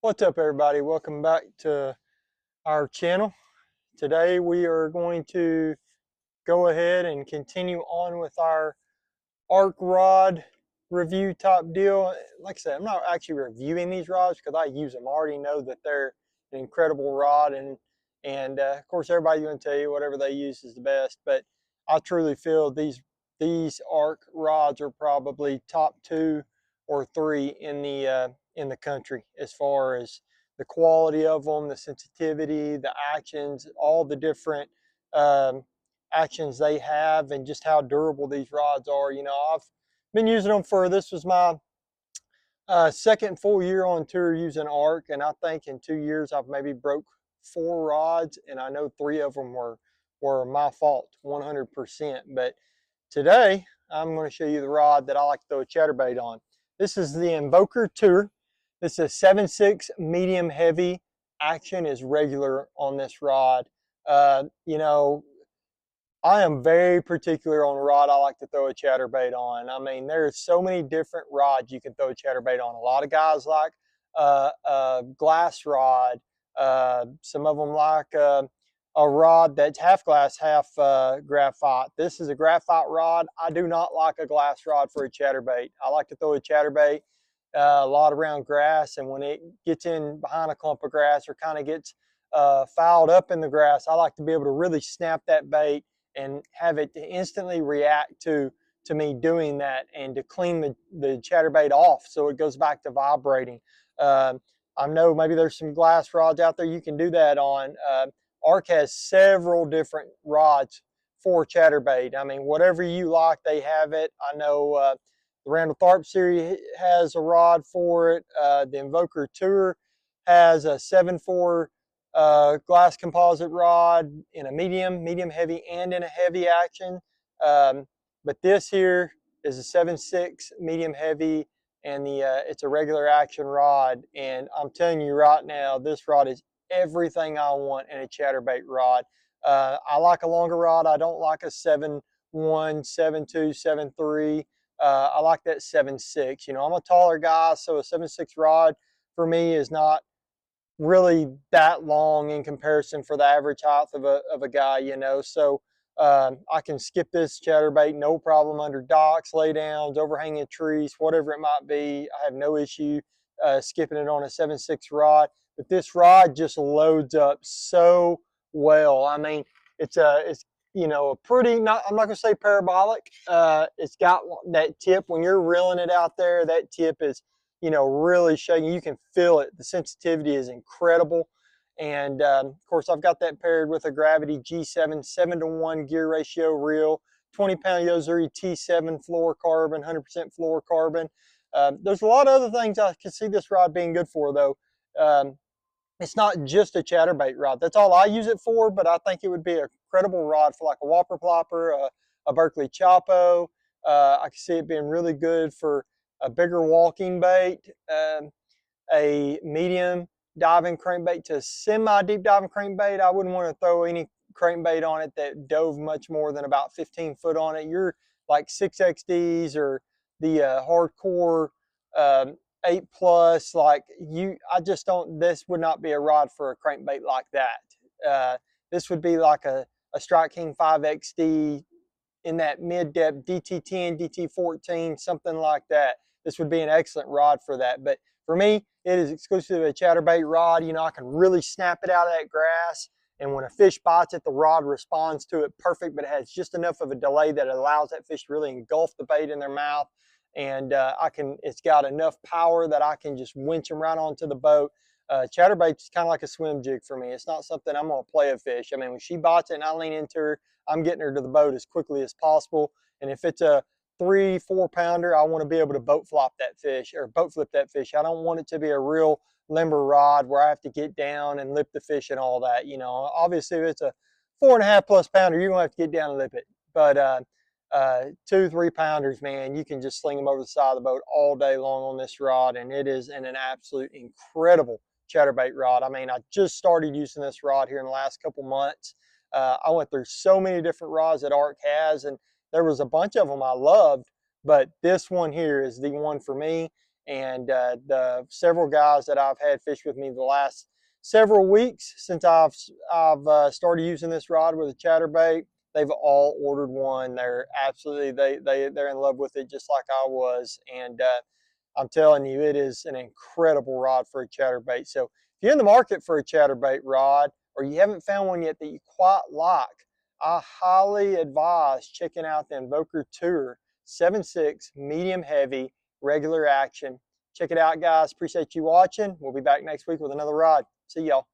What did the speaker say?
What's up, everybody? Welcome back to our channel. Today we are going to go ahead and continue on with our arc rod review type deal. Like I said, I'm not actually reviewing these rods because I use them. I already know that they're an incredible rod, and of course everybody's going to tell you whatever they use is the best. But I truly feel these arc rods are probably top 2 or 3 in the country as far as the quality of them, the sensitivity, the actions, all the different actions they have, and just how durable these rods are. You know, I've been using them this was my second full year on tour using arc, and I think in 2 years I've maybe broke 4 rods, and I know 3 of them were my fault 100%. But today I'm going to show you the rod that I like to throw a chatterbait on. This is the Invoker Tour. This is 7.6 medium heavy. Action is regular on this rod. You know, I am very particular on the rod I like to throw a chatterbait on. I mean, there's so many different rods you can throw a chatterbait on. A lot of guys like a glass rod. Some of them like a rod that's half glass, half graphite. This is a graphite rod. I do not like a glass rod for a chatterbait. I like to throw a chatterbait a lot around grass, and when it gets in behind a clump of grass or kind of gets fouled up in the grass, I like to be able to really snap that bait and have it to instantly react to me doing that, and to clean the chatterbait off so it goes back to vibrating. I know maybe there's some glass rods out there you can do that on. Arc has several different rods for chatterbait. I mean, whatever you like, they have it. I know the Randall Tharp series has a rod for it. The Invoker Tour has a 7.4 glass composite rod in a medium heavy, and in a heavy action. But this here is a 7.6 medium heavy, and it's a regular action rod. And I'm telling you right now, this rod is everything I want in a chatterbait rod. I like a longer rod. I don't like a 7.1, 7.2, 7.3. I like that 7.6. You know, I'm a taller guy, so a 7.6 rod for me is not really that long in comparison for the average height of a guy, you know. So I can skip this chatterbait no problem under docks, laydowns, overhanging trees, whatever it might be. I have no issue skipping it on a 7.6 rod. But this rod just loads up so well. I mean, it's you know, a pretty, not, I'm not gonna say parabolic. It's got that tip when you're reeling it out there. That tip is, you know, really shaking. You can feel it. The sensitivity is incredible. And of course, I've got that paired with a Gravity G7 7-to-1 gear ratio reel, 20-pound Yozuri T7 fluorocarbon, 100% fluorocarbon. There's a lot of other things I can see this rod being good for, though. It's not just a chatterbait rod. That's all I use it for, but I think it would be a credible rod for like a whopper plopper, a Berkeley Chopo. I can see it being really good for a bigger walking bait, a medium diving crankbait to semi-deep diving crankbait. I wouldn't want to throw any crankbait on it that dove much more than about 15 foot on it. You're like 6XDs or the hardcore 8 plus, like I just don't, this would not be a rod for a crankbait like that. This would be like a Strike King 5XD in that mid-depth DT10, DT14, something like that. This would be an excellent rod for that. But for me, it is exclusively a chatterbait rod. You know, I can really snap it out of that grass, and when a fish bites it, the rod responds to it perfect, but it has just enough of a delay that it allows that fish to really engulf the bait in their mouth. And it's got enough power that I can just winch them right onto the boat. Chatterbait's kind of like a swim jig for me. It's not something I'm going to play a fish. I mean, when she bites it and I lean into her, I'm getting her to the boat as quickly as possible. And if it's a 3-4 pounder, I want to be able to boat flip that fish. I don't want it to be a real limber rod where I have to get down and lip the fish and all that. You know, obviously if it's a 4.5+ pounder, you're gonna have to get down and lip it. But 2-3 pounders, man, you can just sling them over the side of the boat all day long on this rod, and it is an absolute incredible chatterbait rod. I mean, I just started using this rod here in the last couple months. I went through so many different rods that Arc has, and there was a bunch of them I loved, but this one here is the one for me. And the several guys that I've had fish with me the last several weeks since I've started using this rod with a chatterbait, they've all ordered one. They're absolutely they're in love with it just like I was. And I'm telling you, it is an incredible rod for a chatterbait. So if you're in the market for a chatterbait rod, or you haven't found one yet that you quite like, I highly advise checking out the Invoker Tour 7.6 medium heavy regular action. Check it out, guys. Appreciate you watching. We'll be back next week with another rod. See y'all.